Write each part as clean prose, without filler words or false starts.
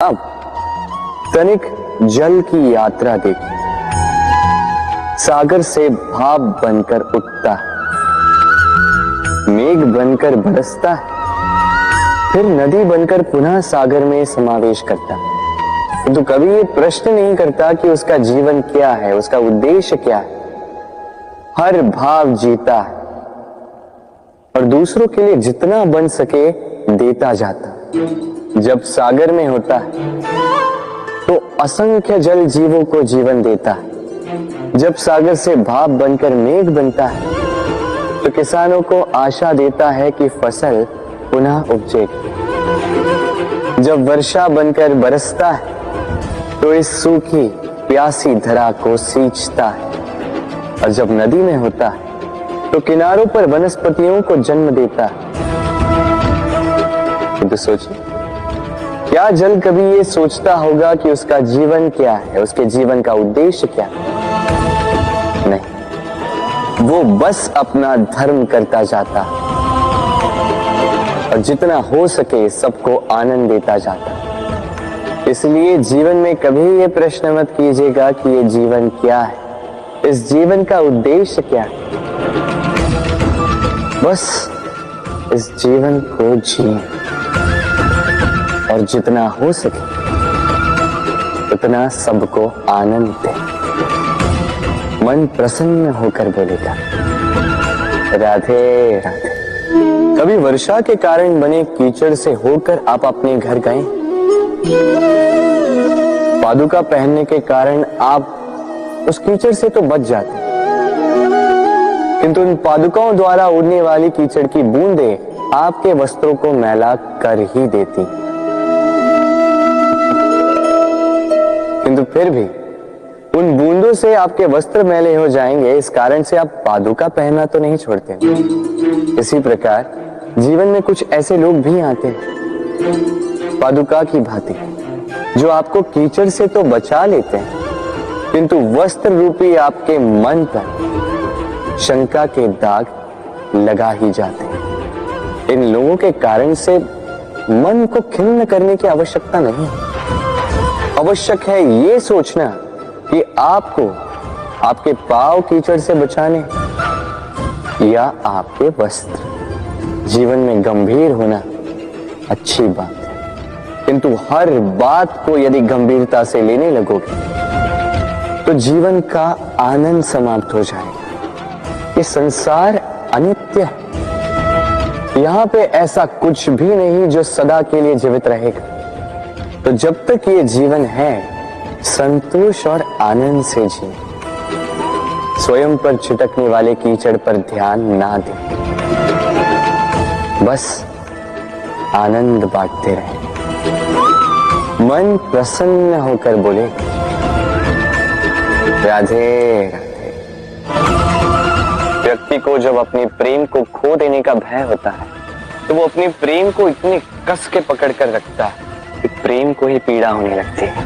अब तनिक जल की यात्रा देखिए। सागर से भाप बनकर उठता है, मेघ बनकर बरसता है, फिर नदी बनकर पुनः सागर में समावेश करता है। किंतु कभी ये प्रश्न नहीं करता कि उसका जीवन क्या है, उसका उद्देश्य क्या है। हर भाव जीता है और दूसरों के लिए जितना बन सके देता जाता। जब सागर में होता है तो असंख्य जल जीवों को जीवन देता है। जब सागर से भाप बनकर मेघ बनता है तो किसानों को आशा देता है कि फसल पुनः उपजेगी। जब वर्षा बनकर बरसता है तो इस सूखी प्यासी धरा को सींचता है। और जब नदी में होता है तो किनारों पर वनस्पतियों को जन्म देता है। तो सोचिए, क्या जल कभी ये सोचता होगा कि उसका जीवन क्या है, उसके जीवन का उद्देश्य क्या है? नहीं, वो बस अपना धर्म करता जाता और जितना हो सके सबको आनंद देता जाता। इसलिए जीवन में कभी ये प्रश्न मत कीजिएगा कि ये जीवन क्या है, इस जीवन का उद्देश्य क्या है। बस इस जीवन को जिए और जितना हो सके उतना सबको आनंद दे। मन प्रसन्न होकर बोलेगा राधे राधे। कभी वर्षा के कारण बने कीचड़ से होकर आप अपने घर गए? पादुका पहनने के कारण आप उस कीचड़ से तो बच जाते, किंतु उन पादुकाओं द्वारा उड़ने वाली कीचड़ की बूंदें आपके वस्त्रों को मैला कर ही देती। किंतु फिर भी उन बूंदों से आपके वस्त्र मैले हो जाएंगे, इस कारण से आप पादुका पहनना तो नहीं छोड़ते। इसी प्रकार जीवन में कुछ ऐसे लोग भी आते हैं पादुका की भांति, जो आपको कीचड़ से तो बचा लेते हैं, किंतु वस्त्र रूपी आपके मन पर शंका के दाग लगा ही जाते हैं। इन लोगों के कारण से मन को खिन्न करने की आवश्यकता नहीं है। आवश्यक है ये सोचना कि आपको आपके पांव कीचड़ से बचाने या आपके वस्त्र। जीवन में गंभीर होना अच्छी बात है, किंतु हर बात को यदि गंभीरता से लेने लगोगे तो जीवन का आनंद समाप्त हो जाएगा। ये संसार अनित्य है, यहाँ पे ऐसा कुछ भी नहीं जो सदा के लिए जीवित रहेगा। तो जब तक ये जीवन है, संतोष और आनंद से जिए। स्वयं पर छिटकने वाले कीचड़ पर ध्यान ना दें, बस आनंद बांटते रहें। मन प्रसन्न होकर बोले राधे राधे। व्यक्ति को जब अपने प्रेम को खो देने का भय होता है तो वो अपने प्रेम को इतने कस के पकड़ कर रखता है कि प्रेम को ही पीड़ा होने लगती है।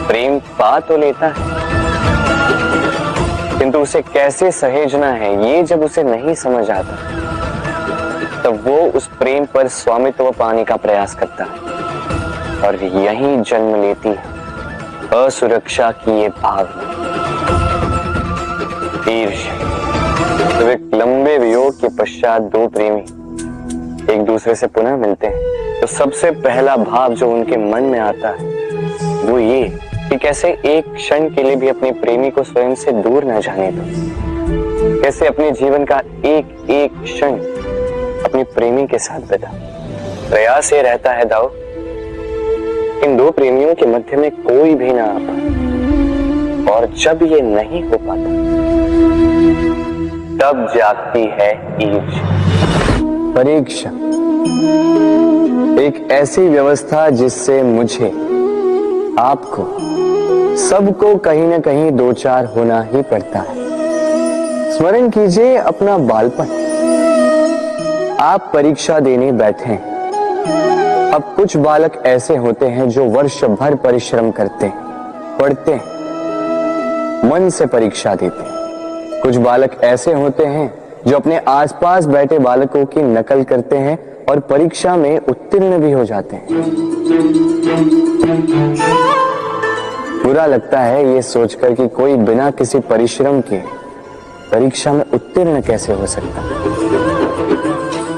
प्रेम पा तो लेता है, किंतु उसे कैसे सहेजना है ये जब उसे नहीं समझ आता, तब वो उस प्रेम पर स्वामित्व पाने का प्रयास करता है और यहीं जन्म लेती है असुरक्षा की ये भावना, ईर्ष्या। जब एक लंबे वियोग के पश्चात दो प्रेमी एक दूसरे से पुनः मिलते हैं तो सबसे पहला भाव जो उनके मन में आता है वो ये कि कैसे एक क्षण के लिए भी अपने प्रेमी को स्वयं से दूर न जाने दो, कैसे अपने जीवन का एक एक क्षण अपने प्रेमी के साथ बिता। प्रयास ये रहता है दाऊ, इन दो प्रेमियों के मध्य में कोई भी ना आ पाए, और जब ये नहीं हो पाता तब जागती है ईर्ष्या, परीक्षा। एक ऐसी व्यवस्था जिससे मुझे, आपको, सबको कहीं ना कहीं दो चार होना ही पड़ता है। स्मरण कीजिए अपना बालपन। आप परीक्षा देने बैठे हैं। अब कुछ बालक ऐसे होते हैं जो वर्ष भर परिश्रम करते हैं, पढ़ते हैं, मन से परीक्षा देते हैं। कुछ बालक ऐसे होते हैं जो अपने आसपास बैठे बालकों की नकल करते हैं और परीक्षा में उत्तीर्ण भी हो जाते हैं। बुरा लगता है ये सोचकर कि कोई बिना किसी परिश्रम के परीक्षा में उत्तीर्ण कैसे हो सकता।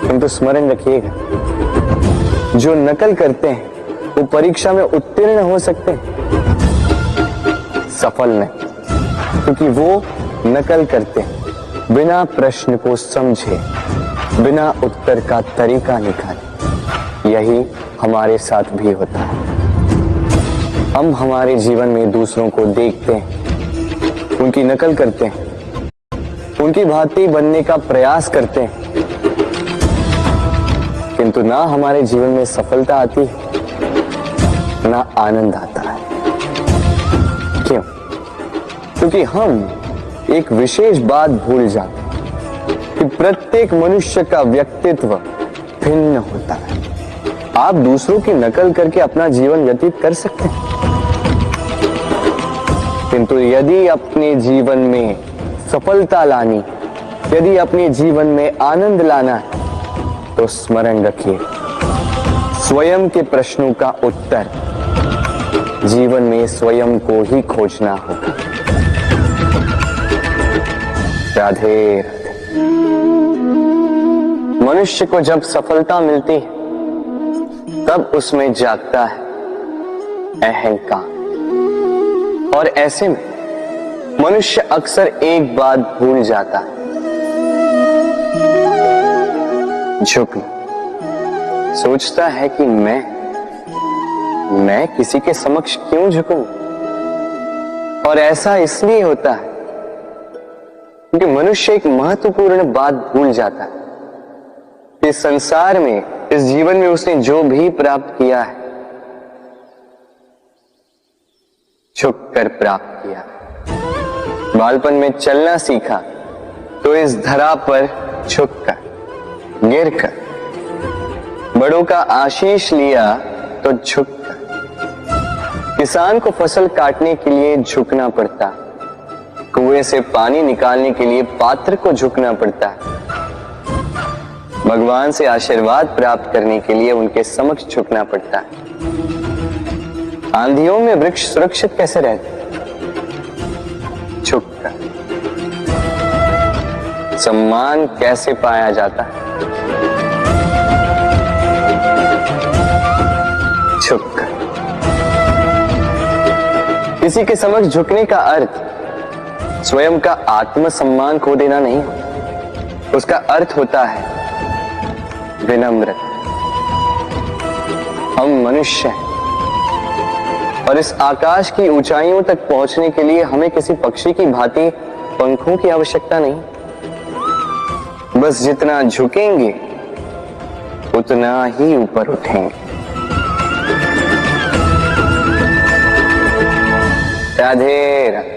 किंतु स्मरण रखिएगा, जो नकल करते हैं वो परीक्षा में उत्तीर्ण हो सकते हैं, सफल नहीं, क्योंकि वो नकल करते हैं बिना प्रश्न को समझे, बिना उत्तर का तरीका निकाले। यही हमारे साथ भी होता है। हम हमारे जीवन में दूसरों को देखते हैं, उनकी नकल करते हैं, उनकी भांति बनने का प्रयास करते हैं, किंतु ना हमारे जीवन में सफलता आती है, ना आनंद आता है। क्यों? क्योंकि हम एक विशेष बात भूल जाते हैं कि प्रत्येक मनुष्य का व्यक्तित्व भिन्न होता है। आप दूसरों की नकल करके अपना जीवन व्यतीत कर सकते हैं, किंतु यदि अपने जीवन में सफलता लानी, यदि अपने जीवन में आनंद लाना है, तो स्मरण रखिए, स्वयं के प्रश्नों का उत्तर जीवन में स्वयं को ही खोजना होगा। राधे राधे। मनुष्य को जब सफलता मिलती है तब उसमें जागता है अहंकार, और ऐसे में मनुष्य अक्सर एक बात भूल जाता है, झुकना। सोचता है कि मैं किसी के समक्ष क्यों झुकूं? और ऐसा इसलिए होता है क्योंकि मनुष्य एक महत्वपूर्ण बात भूल जाता है। इस संसार में, इस जीवन में उसने जो भी प्राप्त किया है, झुककर प्राप्त किया। बालपन में चलना सीखा तो इस धरा पर झुककर, गिरकर। बड़ों का आशीष लिया तो झुककर। किसान को फसल काटने के लिए झुकना पड़ता, कुएं से पानी निकालने के लिए पात्र को झुकना पड़ता है। भगवान से आशीर्वाद प्राप्त करने के लिए उनके समक्ष झुकना पड़ता है। आंधियों में वृक्ष सुरक्षित कैसे रहते? झुककर। सम्मान कैसे पाया जाता है? झुककर। किसी के समक्ष झुकने का अर्थ स्वयं का आत्मसम्मान खो देना नहीं, उसका अर्थ होता है विनम्र। हम मनुष्य हैं और इस आकाश की ऊंचाइयों तक पहुंचने के लिए हमें किसी पक्षी की भांति पंखों की आवश्यकता नहीं। बस जितना झुकेंगे उतना ही ऊपर उठेंगे। राधे राधे।